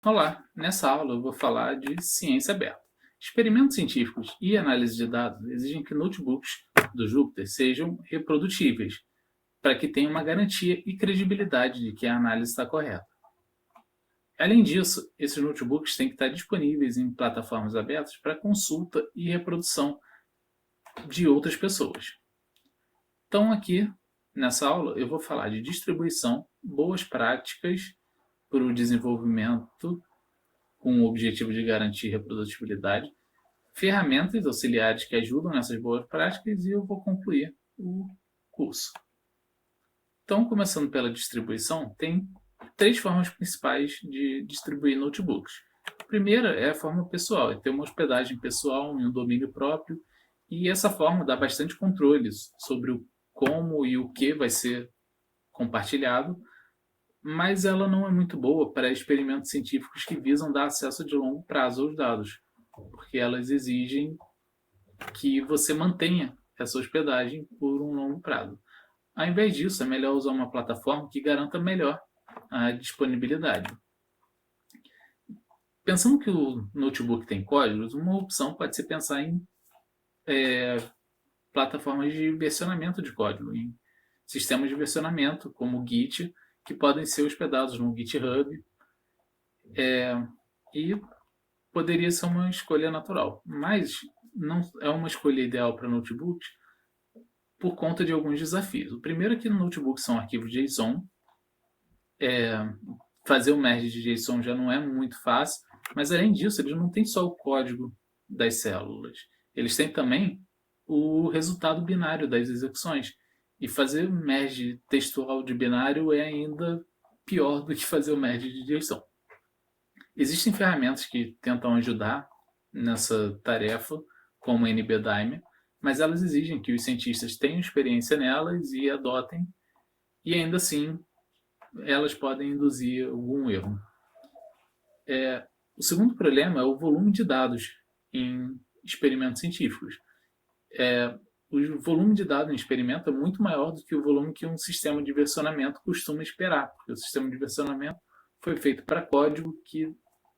Olá, nessa aula eu vou falar de ciência aberta. Experimentos científicos e análise de dados exigem que notebooks do Jupyter sejam reprodutíveis, para que tenha uma garantia e credibilidade de que a análise está correta. Além disso, esses notebooks têm que estar disponíveis em plataformas abertas para consulta e reprodução de outras pessoas. Então, aqui nessa aula eu vou falar de distribuição, boas práticas para o desenvolvimento com o objetivo de garantir reprodutibilidade, ferramentas auxiliares que ajudam nessas boas práticas e eu vou concluir o curso. Então, começando pela distribuição, tem três formas principais de distribuir notebooks. A primeira é a forma pessoal, é ter uma hospedagem pessoal em um domínio próprio, e essa forma dá bastante controle sobre o como e o que vai ser compartilhado, mas ela não é muito boa para experimentos científicos que visam dar acesso de longo prazo aos dados, porque elas exigem que você mantenha essa hospedagem por um longo prazo. Ao invés disso, é melhor usar uma plataforma que garanta melhor a disponibilidade. Pensando que o notebook tem códigos, uma opção pode ser pensar em plataformas de versionamento de código, em sistemas de versionamento, como o Git, que podem ser hospedados no GitHub, e poderia ser uma escolha natural, mas não é uma escolha ideal para notebooks por conta de alguns desafios. O primeiro é que no notebook são arquivos JSON, fazer o merge de JSON já não é muito fácil, mas além disso, eles não têm só o código das células, eles têm também o resultado binário das execuções. E fazer merge textual de binário é ainda pior do que fazer o merge de JSON. Existem ferramentas que tentam ajudar nessa tarefa, como a NBDime, mas elas exigem que os cientistas tenham experiência nelas e adotem, e ainda assim elas podem induzir algum erro. O segundo problema é o volume de dados em experimentos científicos. O volume de dados em experimento é muito maior do que o volume que um sistema de versionamento costuma esperar, porque o sistema de versionamento foi feito para código que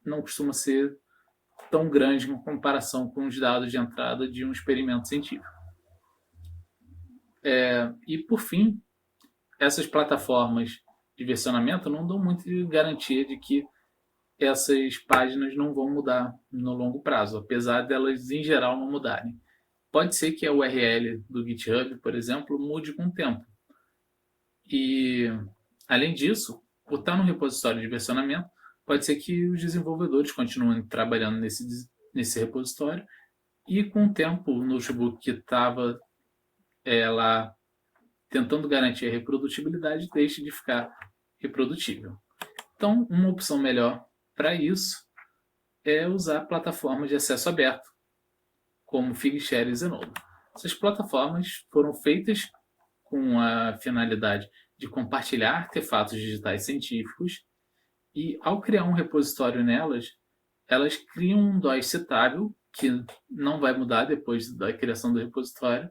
não costuma ser tão grande em comparação com os dados de entrada de um experimento científico. E, por fim, essas plataformas de versionamento não dão muita garantia de que essas páginas não vão mudar no longo prazo, apesar delas, em geral, não mudarem. Pode ser que a URL do GitHub, por exemplo, mude com o tempo. E, além disso, por estar no repositório de versionamento, pode ser que os desenvolvedores continuem trabalhando nesse repositório e, com o tempo, o notebook que estava lá tentando garantir a reprodutibilidade deixe de ficar reprodutível. Então, uma opção melhor para isso é usar plataformas de acesso aberto, como Figshare e Zenodo. Essas plataformas foram feitas com a finalidade de compartilhar artefatos digitais científicos e, ao criar um repositório nelas, elas criam um DOI citável, que não vai mudar depois da criação do repositório,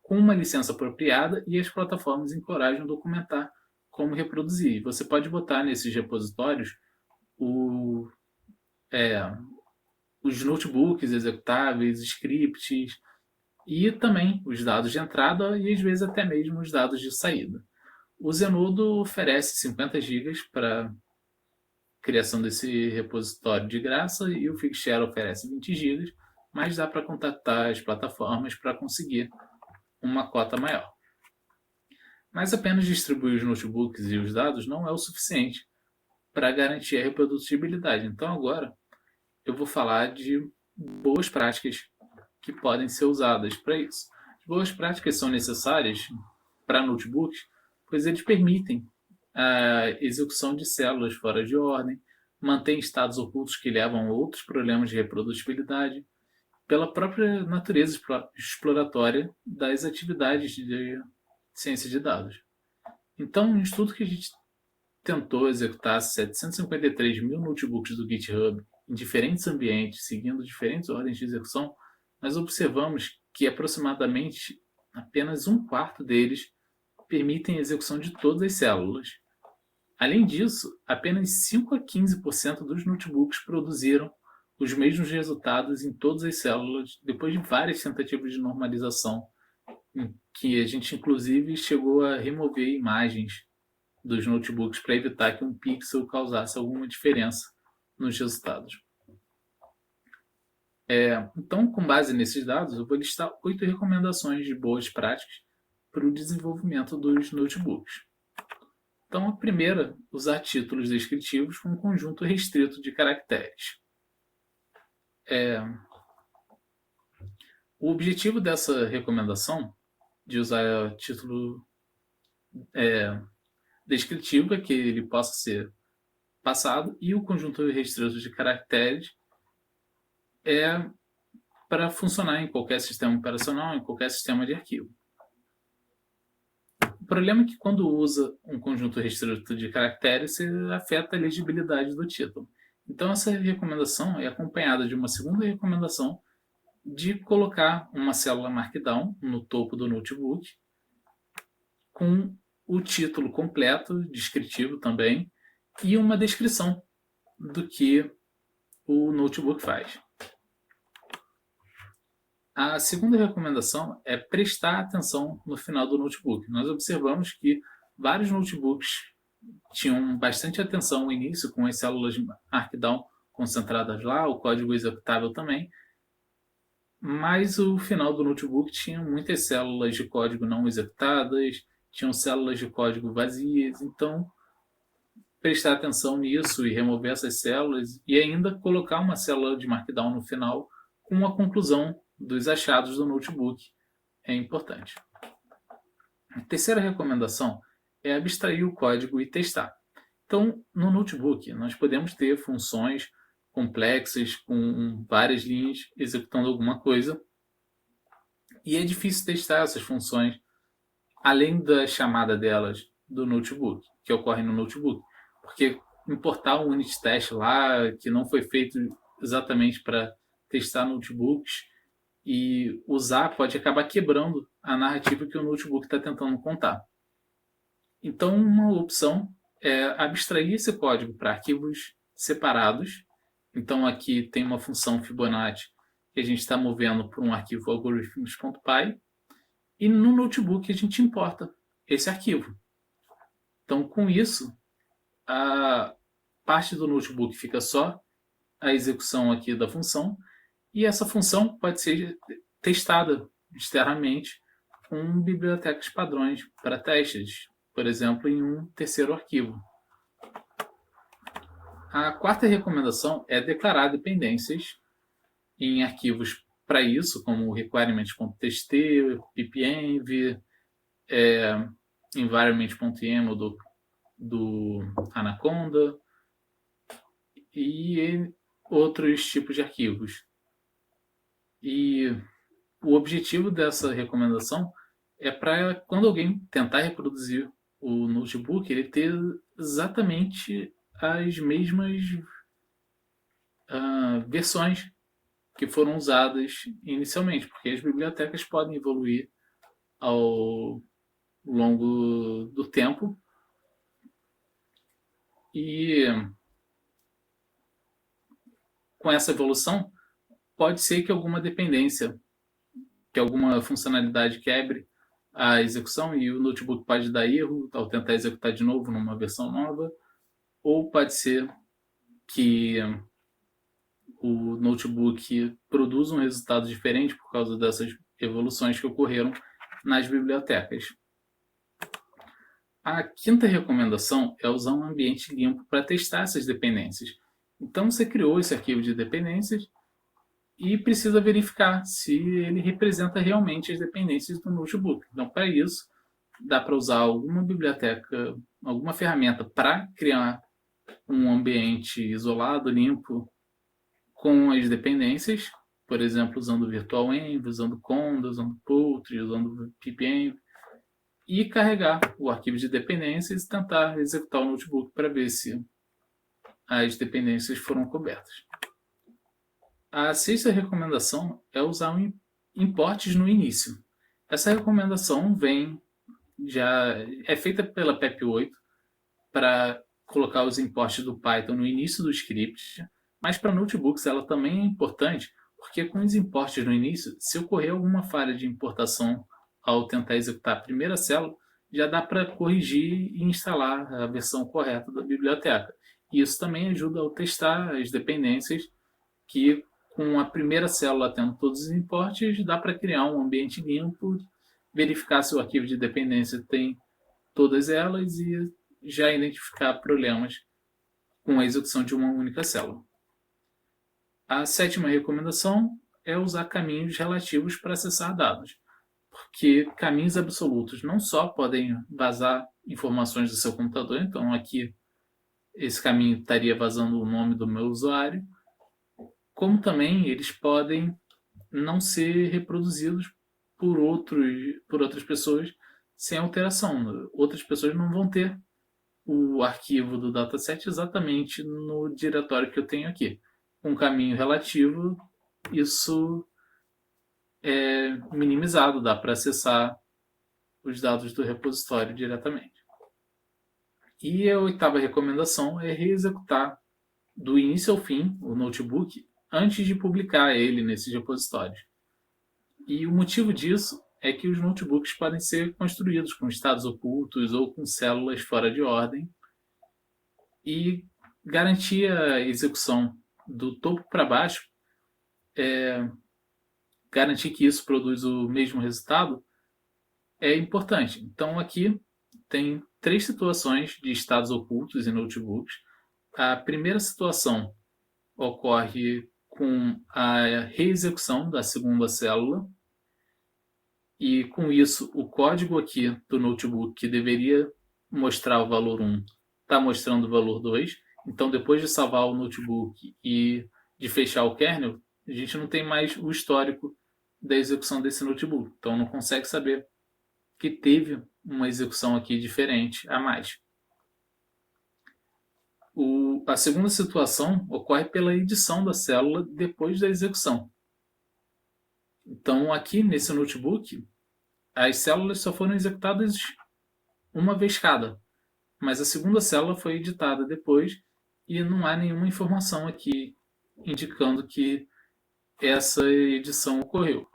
com uma licença apropriada, e as plataformas encorajam a documentar como reproduzir. Você pode botar nesses repositórios os notebooks executáveis, scripts e também os dados de entrada e às vezes até mesmo os dados de saída. O Zenodo oferece 50 GB para criação desse repositório de graça e o Figshare oferece 20 GB, mas dá para contactar as plataformas para conseguir uma cota maior. Mas apenas distribuir os notebooks e os dados não é o suficiente para garantir a reprodutibilidade. Então agora eu vou falar de boas práticas que podem ser usadas para isso. As boas práticas são necessárias para notebooks, pois eles permitem a execução de células fora de ordem, mantém estados ocultos que levam a outros problemas de reprodutibilidade, pela própria natureza exploratória das atividades de ciência de dados. Então, um estudo que a gente tentou executar 753 mil notebooks do GitHub em diferentes ambientes, seguindo diferentes ordens de execução, nós observamos que aproximadamente apenas um quarto deles permitem a execução de todas as células. Além disso, apenas 5 a 15% dos notebooks produziram os mesmos resultados em todas as células depois de várias tentativas de normalização, em que a gente inclusive chegou a remover imagens dos notebooks para evitar que um pixel causasse alguma diferença nos resultados. Então, com base nesses dados, eu vou listar 8 recomendações de boas práticas para o desenvolvimento dos notebooks. Então, a primeira, usar títulos descritivos com um conjunto restrito de caracteres. O objetivo dessa recomendação de usar título descritivo é que ele possa ser passado, e o conjunto restrito de caracteres é para funcionar em qualquer sistema operacional, em qualquer sistema de arquivo. O problema é que quando usa um conjunto restrito de caracteres, você afeta a legibilidade do título. Então essa recomendação é acompanhada de uma segunda recomendação de colocar uma célula Markdown no topo do notebook com o título completo, descritivo também, e uma descrição do que o notebook faz. A segunda recomendação é prestar atenção no final do notebook. Nós observamos que vários notebooks tinham bastante atenção no início, com as células Markdown concentradas lá, o código executável também, mas o final do notebook tinha muitas células de código não executadas, tinham células de código vazias, então prestar atenção nisso e remover essas células e ainda colocar uma célula de Markdown no final com uma conclusão dos achados do notebook é importante. A terceira recomendação é abstrair o código e testar. Então, no notebook, nós podemos ter funções complexas com várias linhas executando alguma coisa, e é difícil testar essas funções além da chamada delas do notebook, que ocorre no notebook, porque importar um unit test lá que não foi feito exatamente para testar notebooks e usar pode acabar quebrando a narrativa que o notebook está tentando contar. Então, uma opção é abstrair esse código para arquivos separados. Então, aqui tem uma função Fibonacci que a gente está movendo para um arquivo algorithms.py, e no notebook a gente importa esse arquivo. Então, com isso, a parte do notebook fica só a execução aqui da função, e essa função pode ser testada externamente com bibliotecas padrões para testes, por exemplo, em um terceiro arquivo. A quarta recomendação é declarar dependências em arquivos para isso, como requirements.txt, pipenv, environment.yaml do Anaconda e outros tipos de arquivos. E o objetivo dessa recomendação é para quando alguém tentar reproduzir o notebook, ele ter exatamente as mesmas versões que foram usadas inicialmente, porque as bibliotecas podem evoluir ao longo do tempo e com essa evolução pode ser que alguma dependência, que alguma funcionalidade quebre a execução e o notebook pode dar erro ao tentar executar de novo numa versão nova, ou pode ser que o notebook produza um resultado diferente por causa dessas evoluções que ocorreram nas bibliotecas. A quinta recomendação é usar um ambiente limpo para testar essas dependências. Então você criou esse arquivo de dependências e precisa verificar se ele representa realmente as dependências do notebook. Então, para isso, dá para usar alguma biblioteca, alguma ferramenta para criar um ambiente isolado, limpo, com as dependências, por exemplo, usando virtualenv, usando conda, usando poultry, usando pipenv, e carregar o arquivo de dependências e tentar executar o notebook para ver se as dependências foram cobertas. A sexta recomendação é usar imports no início. Essa recomendação já é feita pela PEP 8 para colocar os imports do Python no início do script, mas para notebooks ela também é importante, porque com os imports no início, se ocorrer alguma falha de importação ao tentar executar a primeira célula, já dá para corrigir e instalar a versão correta da biblioteca. E isso também ajuda a testar as dependências, que com a primeira célula tendo todos os imports, dá para criar um ambiente limpo, verificar se o arquivo de dependência tem todas elas e já identificar problemas com a execução de uma única célula. A sétima recomendação é usar caminhos relativos para acessar dados, porque caminhos absolutos não só podem vazar informações do seu computador, então aqui esse caminho estaria vazando o nome do meu usuário, como também eles podem não ser reproduzidos por outras pessoas sem alteração. Outras pessoas não vão ter o arquivo do dataset exatamente no diretório que eu tenho aqui. Com um caminho relativo, isso é minimizado, dá para acessar os dados do repositório diretamente. E a oitava recomendação é reexecutar do início ao fim o notebook antes de publicar ele nesses repositórios. E o motivo disso é que os notebooks podem ser construídos com estados ocultos ou com células fora de ordem, e garantir a execução do topo para baixo, garantir que isso produz o mesmo resultado, é importante. Então aqui tem 3 situações de estados ocultos em notebooks. A primeira situação ocorre com a reexecução da segunda célula, e com isso o código aqui do notebook, que deveria mostrar o valor 1, está mostrando o valor 2. Então depois de salvar o notebook e de fechar o kernel, a gente não tem mais o histórico da execução desse notebook. Então não consegue saber que teve uma execução aqui diferente a mais. A segunda situação ocorre pela edição da célula depois da execução. Então aqui nesse notebook, as células só foram executadas uma vez cada, mas a segunda célula foi editada depois e não há nenhuma informação aqui indicando que essa edição ocorreu.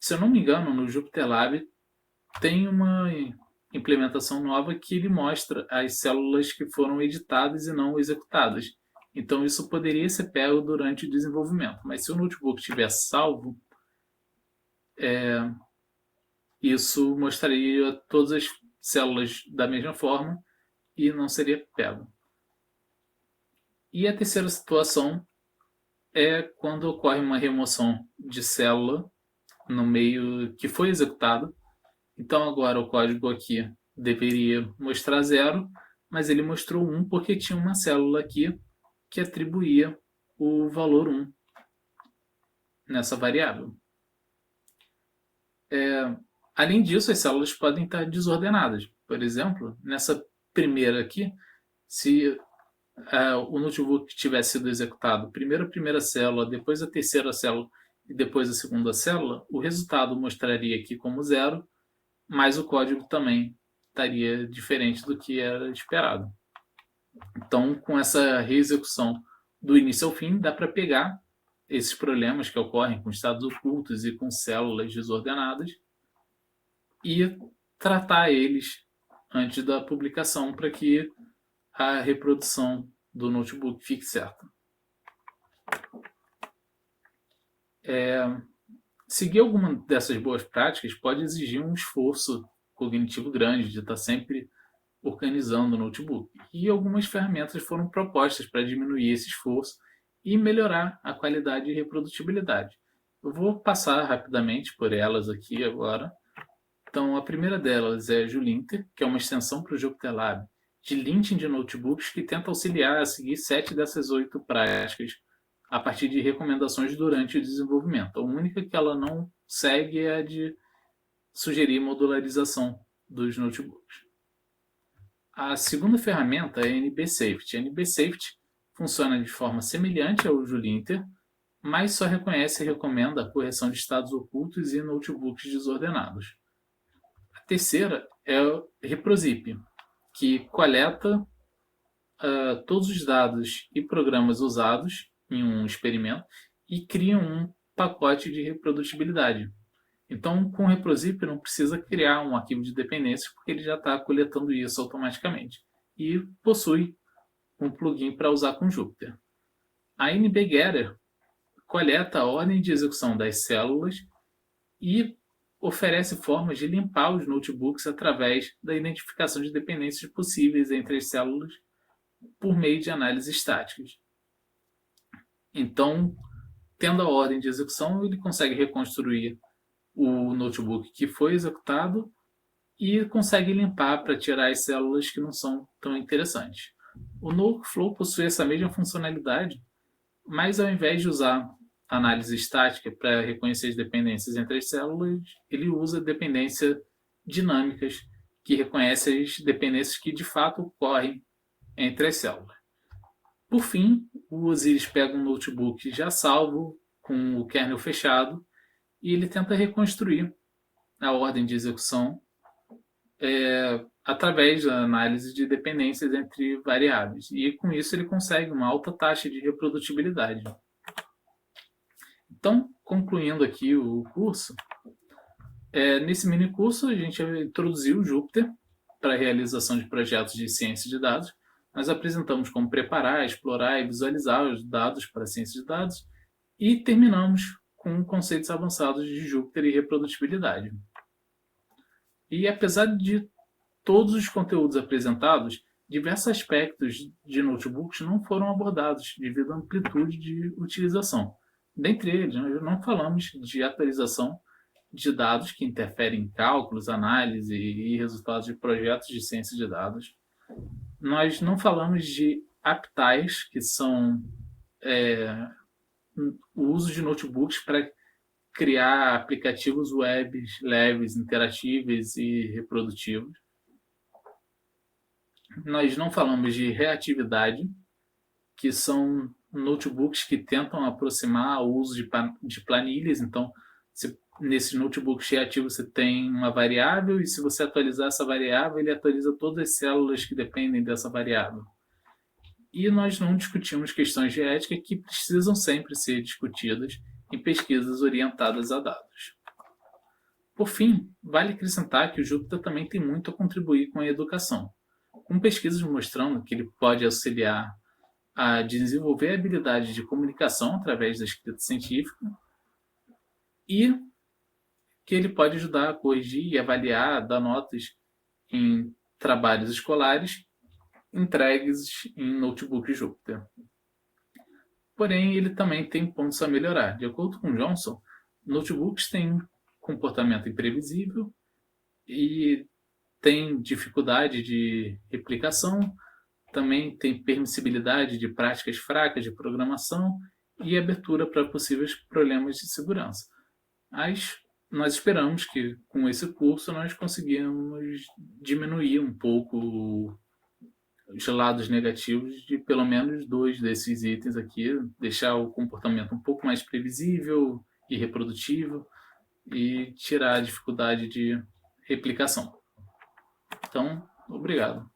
Se eu não me engano, no JupyterLab tem uma implementação nova que ele mostra as células que foram editadas e não executadas. Então isso poderia ser pego durante o desenvolvimento, mas se o notebook estiver salvo, isso mostraria todas as células da mesma forma e não seria pego. E a terceira situação é quando ocorre uma remoção de célula no meio que foi executado. Então agora o código aqui deveria mostrar 0, mas ele mostrou 1 porque tinha uma célula aqui que atribuía o valor 1 nessa variável. Além disso, as células podem estar desordenadas. Por exemplo, nessa primeira aqui, se o notebook tivesse sido executado primeiro a primeira célula, depois a terceira célula e depois a segunda célula, o resultado mostraria aqui como 0, mas o código também estaria diferente do que era esperado. Então, com essa reexecução do início ao fim, dá para pegar esses problemas que ocorrem com estados ocultos e com células desordenadas e tratar eles antes da publicação para que a reprodução do notebook fique certa. Seguir alguma dessas boas práticas pode exigir um esforço cognitivo grande de estar sempre organizando o notebook. E algumas ferramentas foram propostas para diminuir esse esforço e melhorar a qualidade e reprodutibilidade. Eu vou passar rapidamente por elas aqui agora. Então, a primeira delas é Julinter, que é uma extensão para o JupyterLab de linting de notebooks que tenta auxiliar a seguir 7 dessas 8 práticas a partir de recomendações durante o desenvolvimento. A única que ela não segue é a de sugerir modularização dos notebooks. A segunda ferramenta é a NBSafety. A NBSafety funciona de forma semelhante ao Julinter, mas só reconhece e recomenda a correção de estados ocultos e notebooks desordenados. A terceira é o ReproZip, que coleta todos os dados e programas usados em um experimento e cria um pacote de reprodutibilidade. Então, com o ReproZip não precisa criar um arquivo de dependências, porque ele já está coletando isso automaticamente. E possui um plugin para usar com Jupyter. A NBGetter coleta a ordem de execução das células e oferece formas de limpar os notebooks através da identificação de dependências possíveis entre as células por meio de análises estáticas. Então, tendo a ordem de execução, ele consegue reconstruir o notebook que foi executado e consegue limpar para tirar as células que não são tão interessantes. O Noteflow possui essa mesma funcionalidade, mas ao invés de usar análise estática para reconhecer as dependências entre as células, ele usa dependências dinâmicas que reconhecem as dependências que de fato ocorrem entre as células. Por fim, o Osiris pega um notebook já salvo, com o kernel fechado, e ele tenta reconstruir a ordem de execução através da análise de dependências entre variáveis. E com isso ele consegue uma alta taxa de reprodutibilidade. Então, concluindo aqui o curso, nesse mini curso a gente introduziu o Jupyter para a realização de projetos de ciência de dados. Nós apresentamos como preparar, explorar e visualizar os dados para a ciência de dados e terminamos com conceitos avançados de Jupyter e reprodutibilidade. E apesar de todos os conteúdos apresentados, diversos aspectos de notebooks não foram abordados devido à amplitude de utilização. Dentre eles, nós não falamos de atualização de dados que interferem em cálculos, análise e resultados de projetos de ciência de dados. Nós não falamos de APTIs, que são o uso de notebooks para criar aplicativos web leves, interatíveis e reprodutivos. Nós não falamos de reatividade, que são notebooks que tentam aproximar o uso de planilhas. Então, nesses notebooks reativos você tem uma variável e se você atualizar essa variável, ele atualiza todas as células que dependem dessa variável. E nós não discutimos questões de ética que precisam sempre ser discutidas em pesquisas orientadas a dados. Por fim, vale acrescentar que o Jupyter também tem muito a contribuir com a educação, com pesquisas mostrando que ele pode auxiliar a desenvolver a habilidade de comunicação através da escrita científica e que ele pode ajudar a corrigir e avaliar, dar notas em trabalhos escolares entregues em notebook Jupyter. Porém, ele também tem pontos a melhorar. De acordo com Johnson, notebooks têm um comportamento imprevisível e têm dificuldade de replicação, também tem permissibilidade de práticas fracas de programação e abertura para possíveis problemas de segurança. Mas nós esperamos que com esse curso nós conseguimos diminuir um pouco os lados negativos de pelo menos 2 desses itens aqui, deixar o comportamento um pouco mais previsível e reprodutível e tirar a dificuldade de replicação. Então, obrigado.